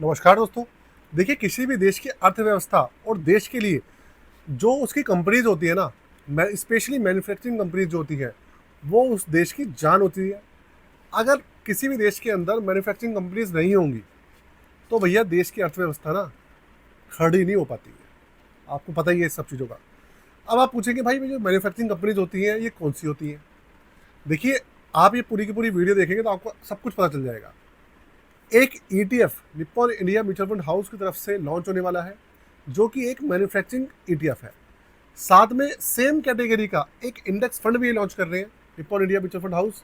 नमस्कार दोस्तों। देखिए, किसी भी देश की अर्थव्यवस्था और देश के लिए जो उसकी कंपनीज होती है ना, स्पेशली मैन्युफैक्चरिंग कंपनीज जो होती है, वो उस देश की जान होती है। अगर किसी भी देश के अंदर मैन्युफैक्चरिंग कंपनीज नहीं होंगी तो भैया देश की अर्थव्यवस्था ना खड़ी नहीं हो पाती है। आपको पता ही है इस सब चीज़ों का। अब आप पूछेंगे भाई, जो मैन्युफैक्चरिंग कंपनीज होती हैं ये कौन सी होती हैं। देखिए, आप ये पूरी की पूरी वीडियो देखेंगे तो आपको सब कुछ पता चल जाएगा। एक ETF Nippon India mutual fund house की तरफ से लॉन्च होने वाला है, जो कि एक मैन्युफैक्चरिंग ईटीएफ है। साथ में सेम कैटेगरी का एक इंडेक्स फंड भी लॉन्च कर रहे हैं Nippon India mutual fund house.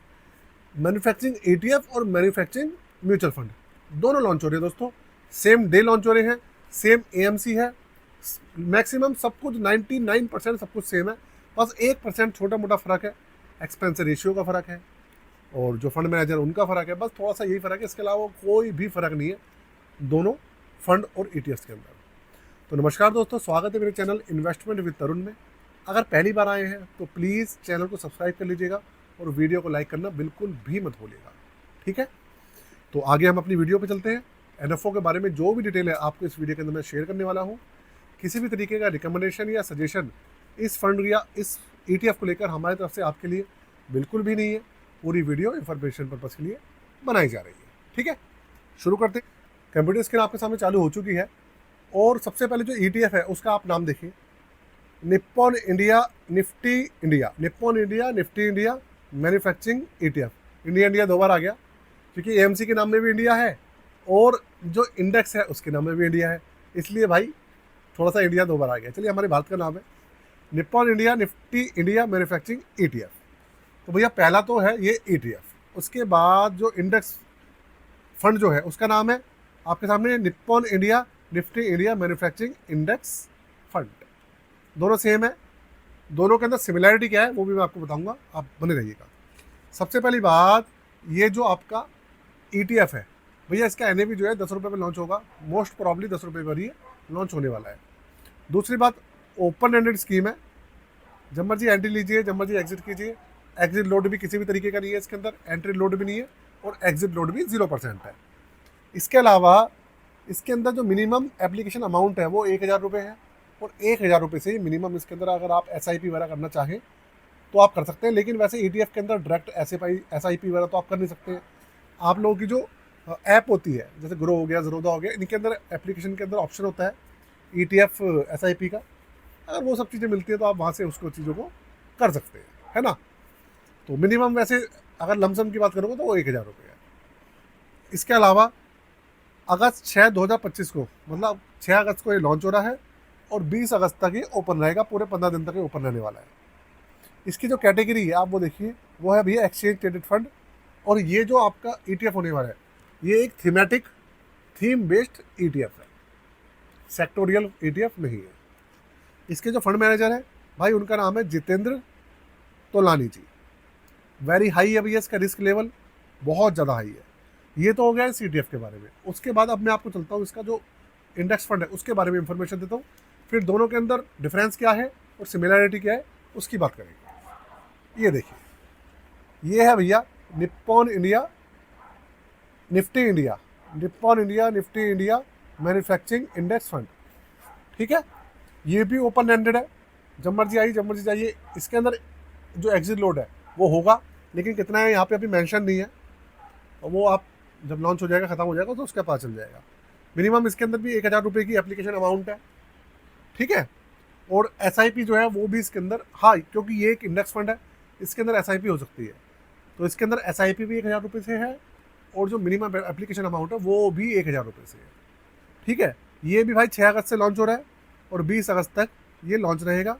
Manufacturing ETF और मैन्युफैक्चरिंग म्यूचुअल फंड दोनों लॉन्च हो रहे हैं दोस्तों। सेम डे लॉन्च हो रहे हैं, सेम एएमसी है, मैक्सिमम सब कुछ 99% सब कुछ सेम है। बस 1% छोटा मोटा फ़र्क है, एक्सपेंस रेशियो का फ़र्क है और जो फंड मैनेजर उनका फ़र्क है। बस थोड़ा सा यही फ़र्क है, इसके अलावा कोई भी फ़र्क नहीं है दोनों फंड और ईटीएफ के अंदर। तो नमस्कार दोस्तों, स्वागत है मेरे चैनल इन्वेस्टमेंट विद तरुण में। अगर पहली बार आए हैं तो प्लीज़ चैनल को सब्सक्राइब कर लीजिएगा और वीडियो को लाइक करना बिल्कुल भी मत भूलिएगा, ठीक है। तो आगे हम अपनी वीडियो पे चलते हैं। एनएफओ के बारे में जो भी डिटेल है आपको इस वीडियो के अंदर मैं शेयर करने वाला हूँ। किसी भी तरीके का रिकमेंडेशन या सजेशन इस फंड या इस ईटीएफ को लेकर हमारी तरफ से आपके लिए बिल्कुल भी नहीं है। पूरी वीडियो इन्फॉर्मेशन पर्पज़ के लिए बनाई जा रही है, ठीक है। शुरू करते हैं। कंप्यूटर स्क्रीन आपके सामने चालू हो चुकी है और सबसे पहले जो ईटीएफ है उसका आप नाम देखिए, Nippon India Nifty India. Nippon India Nifty India manufacturing ETF. India India दो बार आ गया क्योंकि एएमसी के नाम में भी इंडिया है और जो इंडेक्स है उसके नाम में भी इंडिया है, इसलिए भाई थोड़ा सा इंडिया दो बार आ गया। चलिए, हमारे भारत का नाम है Nippon India Nifty India manufacturing ETF. तो भैया पहला तो है ये ईटीएफ। उसके बाद जो इंडेक्स फंड जो है उसका नाम है आपके सामने Nippon India Nifty India manufacturing index fund. दोनों सेम है। दोनों के अंदर सिमिलैरिटी क्या है वो भी मैं आपको बताऊंगा, आप बने रहिएगा। सबसे पहली बात, ये जो आपका ईटीएफ है भैया, इसका एनएवी जो है 10 रुपये में लॉन्च होगा। मोस्ट प्रॉब्ली 10 रुपये पर ही लॉन्च होने वाला है। दूसरी बात, ओपन एंडेड स्कीम है। जब मर्जी एंट्री लीजिए, जब मर्जी एग्जिट कीजिए। एग्जिट लोड भी किसी भी तरीके का नहीं है इसके अंदर, एंट्री लोड भी नहीं है और एग्जिट लोड भी 0% है। इसके अलावा इसके अंदर जो मिनिमम एप्लीकेशन अमाउंट है वो 1,000 रुपये है और 1,000 रुपये से मिनिमम इसके अंदर अगर आप एसआईपी वगैरह करना चाहें तो आप कर सकते हैं। लेकिन वैसे ईटीएफ के अंदर डायरेक्ट एसआईपी वगैरह तो आप कर नहीं सकते। आप लोगों की जो ऐप होती है जैसे ग्रो हो गया, ज़रोदा हो गया, इनके अंदर एप्लीकेशन के अंदर ऑप्शन होता है ईटीएफ एसआईपी का। अगर वो सब चीज़ें मिलती है तो आप वहाँ से उसको चीज़ों को कर सकते हैं, है ना। तो मिनिमम वैसे अगर लमसम की बात करोगे तो वो 1,000 रुपये है। इसके अलावा अगस्त 6, 2025 को, मतलब 6 अगस्त को ये लॉन्च हो रहा है और 20 अगस्त तक ये ओपन रहेगा। पूरे 15 दिन तक ये ओपन रहने वाला है। इसकी जो कैटेगरी है आप वो देखिए, वो है भैया एक्सचेंज ट्रेडेड फंड। और ये जो आपका ईटीएफ होने वाला है ये एक थीम बेस्ड ईटीएफ है, सेक्टोरियल ईटीएफ नहीं है। इसके जो फंड मैनेजर है भाई उनका नाम है जितेंद्र तोलानी जी। वेरी हाई है भैया इसका रिस्क लेवल, बहुत ज़्यादा हाई है। ये तो हो गया इस ईटीएफ के बारे में। उसके बाद अब मैं आपको चलता हूँ इसका जो इंडेक्स फंड है उसके बारे में इंफॉर्मेशन देता हूँ। फिर दोनों के अंदर डिफरेंस क्या है और सिमिलैरिटी क्या है उसकी बात करेंगे। ये देखिए, ये है भैया Nippon India Nifty India, Nippon India Nifty India manufacturing index fund, ठीक है। ये भी ओपन एंडेड है, जब मर्जी आइए जब मर्जी जाइए। इसके अंदर जो एग्जिट लोड है वो होगा, लेकिन कितना है यहाँ पे अभी मेंशन नहीं है और वो आप जब लॉन्च हो जाएगा, ख़त्म हो जाएगा तो उसका पता चल जाएगा। मिनिमम इसके अंदर भी 1,000 रुपये की एप्लीकेशन अमाउंट है, ठीक है। और एसआईपी जो है वो भी इसके अंदर, हाँ क्योंकि ये एक इंडेक्स फंड है इसके अंदर एसआईपी हो सकती है, तो इसके अंदर एसआईपी भी 1,000 रुपये से है और जो मिनिमम एप्लीकेशन अमाउंट है वो भी 1,000 रुपये से है, ठीक है। ये भी भाई 6 अगस्त से लॉन्च हो रहा है और 20 अगस्त तक ये लॉन्च रहेगा।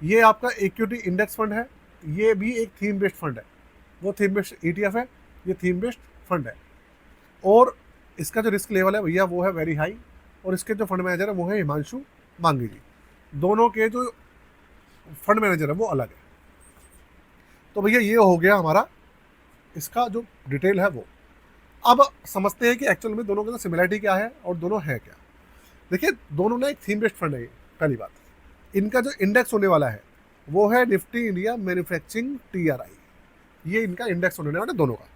ये आपका इक्विटी इंडेक्स फंड है, ये भी एक थीम बेस्ड फंड है। वो थीम बेस्ड ईटीएफ है, ये थीम बेस्ड फंड है। और इसका जो रिस्क लेवल है भैया वो है वेरी हाई और इसके जो फंड मैनेजर है वो है हिमांशु मांगी जी। दोनों के जो फंड मैनेजर है वो अलग है। तो भैया ये हो गया हमारा इसका जो डिटेल है वो। अब समझते हैं कि एक्चुअल में दोनों के अंदर सिमिलरिटी क्या है और दोनों है क्या। देखिए, दोनों ना एक थीम बेस्ड फंड है। पहली बात, इनका जो इंडेक्स होने वाला है वो है निफ्टी इंडिया मैन्युफैक्चरिंग TRI। ये इनका इंडेक्स होने वाला है दोनों का।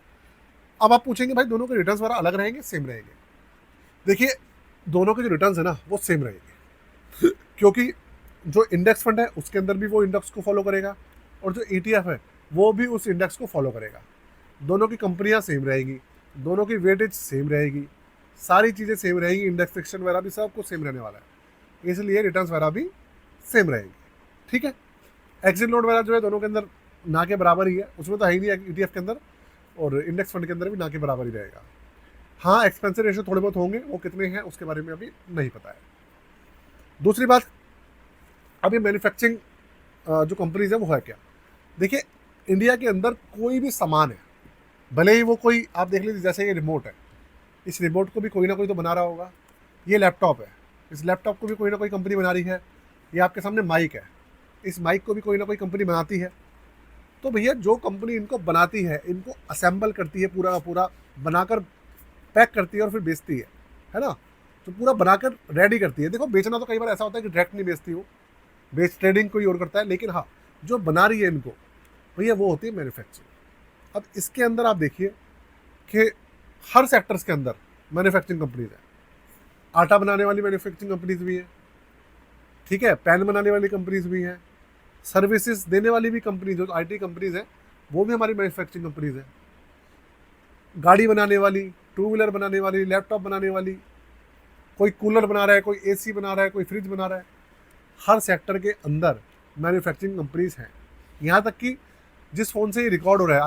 अब आप पूछेंगे भाई दोनों के रिटर्न्स वगैरह अलग रहेंगे सेम रहेंगे। देखिए दोनों के जो रिटर्न्स है ना वो सेम रहेंगे, क्योंकि जो इंडेक्स फंड है उसके अंदर भी वो इंडेक्स को फॉलो करेगा और जो ETF है वो भी उस इंडेक्स को फॉलो करेगा। दोनों की कंपनियां सेम रहेगी, दोनों की वेटेज सेम रहेगी, सारी चीज़ें सेम रहेगी, इंडेक्स सेक्शन वगैरह भी सब कुछ सेम रहने वाला है, इसलिए रिटर्न्स वगैरह भी सेम रहेंगे। ठीक है। एग्जिट लोड वगैरह जो है दोनों के अंदर ना के बराबर ही है, उसमें तो है ही नहीं ETF के अंदर, और इंडेक्स फंड के अंदर भी ना के बराबर ही रहेगा। हाँ एक्सपेंसिव रेशियो थोड़े बहुत होंगे, वो कितने हैं उसके बारे में अभी नहीं पता है। दूसरी बात, अभी मैन्युफैक्चरिंग जो कंपनीज है वो है क्या। देखिए इंडिया के अंदर कोई भी सामान है, भले ही वो कोई, आप देख लीजिए जैसे ये रिमोट है, इस रिमोट को भी कोई ना कोई तो बना रहा होगा। ये लैपटॉप है, इस लैपटॉप को भी कोई ना कोई कंपनी बना रही है। ये आपके सामने माइक है, इस माइक को भी कोई ना कोई कंपनी बनाती है। तो भैया जो कंपनी इनको बनाती है, इनको असेंबल करती है, पूरा का पूरा बनाकर पैक करती है और फिर बेचती है ना। तो पूरा बनाकर रेडी करती है। देखो बेचना तो कई बार ऐसा होता है कि डायरेक्ट नहीं बेचती हो, बेच ट्रेडिंग कोई और करता है, लेकिन हाँ जो बना रही है इनको भैया वो होती है मैन्युफैक्चरिंग। अब इसके अंदर आप देखिए कि हर सेक्टर्स के अंदर मैन्युफैक्चरिंग कंपनीज है। आटा बनाने वाली मैन्युफैक्चरिंग कंपनीज भी है, ठीक है, पेन बनाने वाली कंपनीज भी हैं, सर्विसेज देने वाली भी कंपनी जो IT कंपनीज हैं वो भी हमारी मैन्युफैक्चरिंग कंपनीज हैं। गाड़ी बनाने वाली, टू व्हीलर बनाने वाली, लैपटॉप बनाने वाली, कोई कूलर बना रहा है, कोई AC बना रहा है, कोई फ्रिज बना रहा है, हर सेक्टर के अंदर मैन्युफैक्चरिंग कंपनीज हैं। यहाँ तक कि जिस फ़ोन से ये रिकॉर्ड हो रहा है,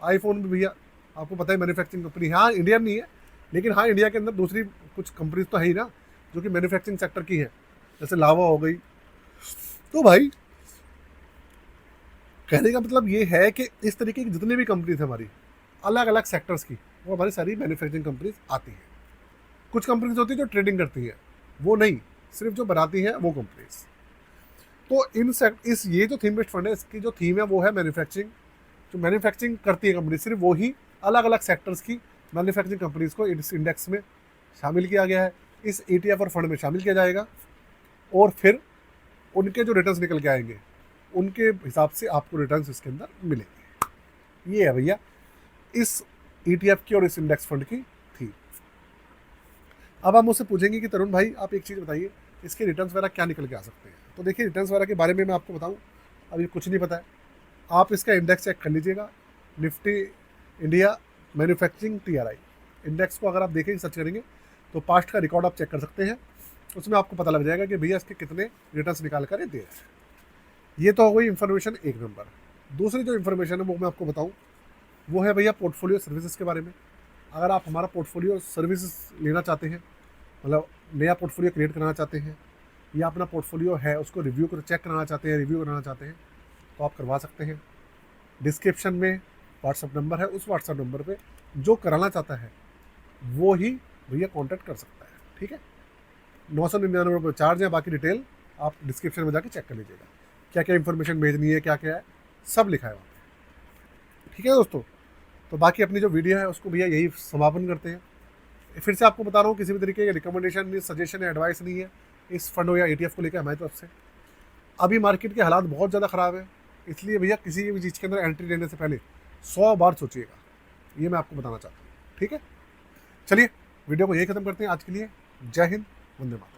आईफोन भी भैया आपको पता है मैन्युफैक्चरिंग कंपनी, हाँ इंडियन नहीं है, लेकिन हाँ इंडिया के अंदर दूसरी कुछ कंपनीज तो है ही ना जो कि मैन्युफैक्चरिंग सेक्टर की है, जैसे लावा हो गई। तो भाई कहने का मतलब ये है कि इस तरीके की जितनी भी कंपनीज है हमारी अलग अलग सेक्टर्स की, वो हमारी सारी मैन्युफैक्चरिंग कंपनीज आती हैं। कुछ कंपनीज होती है जो ट्रेडिंग करती है, वो नहीं, सिर्फ जो बनाती है वो कंपनीज। तो इस ये जो थीम बेस्ड फंड है, इसकी जो थीम है वो है मैन्युफैक्चरिंग। जो मैन्युफैक्चरिंग करती है कंपनी, सिर्फ वो ही अलग अलग सेक्टर्स की मैन्युफैक्चरिंग कंपनीज को इस इंडेक्स में शामिल किया गया है, इस ETF और फंड में शामिल किया जाएगा, और फिर उनके जो रिटर्न्स निकल के आएंगे उनके हिसाब से आपको रिटर्न्स इसके अंदर मिलेंगे। ये है भैया इस ETF की और इस इंडेक्स फंड की थी। अब आप मुझसे पूछेंगे कि तरुण भाई आप एक चीज़ बताइए, इसके रिटर्न्स वगैरह क्या निकल के आ सकते हैं। तो देखिए रिटर्न्स वगैरह के बारे में मैं आपको बताऊं, अभी कुछ नहीं पता है। आप इसका इंडेक्स चेक कर लीजिएगा, Nifty India manufacturing TRI index को अगर आप देखेंगे, सर्च करेंगे तो पास्ट का रिकॉर्ड आप चेक कर सकते हैं, उसमें आपको पता लग जाएगा कि भैया इसके कितने रिटर्न्स निकाल कर दे रहे हैं। ये तो हो गई इन्फॉर्मेशन एक नंबर। दूसरी जो इन्फॉर्मेशन है वो मैं आपको बताऊं, वो है भैया पोर्टफोलियो सर्विसेज के बारे में। अगर आप हमारा पोर्टफोलियो सर्विसेज लेना चाहते हैं, मतलब नया पोर्टफोलियो क्रिएट कराना चाहते हैं, या अपना पोर्टफोलियो है उसको रिव्यू कर चेक कराना चाहते हैं, रिव्यू कराना चाहते हैं, तो आप करवा सकते हैं। डिस्क्रिप्शन में व्हाट्सअप नंबर है, उस व्हाट्सअप नंबर पे जो कराना चाहता है वो ही भैया कांटेक्ट कर सकता है। ठीक है, 999 रुपये चार्ज है, बाकी डिटेल आप डिस्क्रिप्शन में जाके चेक कर लीजिएगा, क्या क्या इन्फॉर्मेशन भेजनी है, क्या क्या है, सब लिखा है वहाँ पे। ठीक है दोस्तों, तो बाकी अपनी जो वीडियो है उसको भैया यही समापन करते हैं। फिर से आपको बता रहा हूँ, किसी भी तरीके की रिकमेंडेशन नहीं, सजेशन या एडवाइस नहीं है इस फंड हो या ETF को लेकर हमारी तरफ से। अभी मार्केट के हालात बहुत ज़्यादा ख़राब है, इसलिए भैया किसी भी चीज़ के अंदर एंट्री लेने से पहले 100 बार सोचिएगा, ये मैं आपको बताना चाहता हूँ। ठीक है, चलिए वीडियो को यही ख़त्म करते हैं आज के लिए। जय हिंद, वंदे मातरम।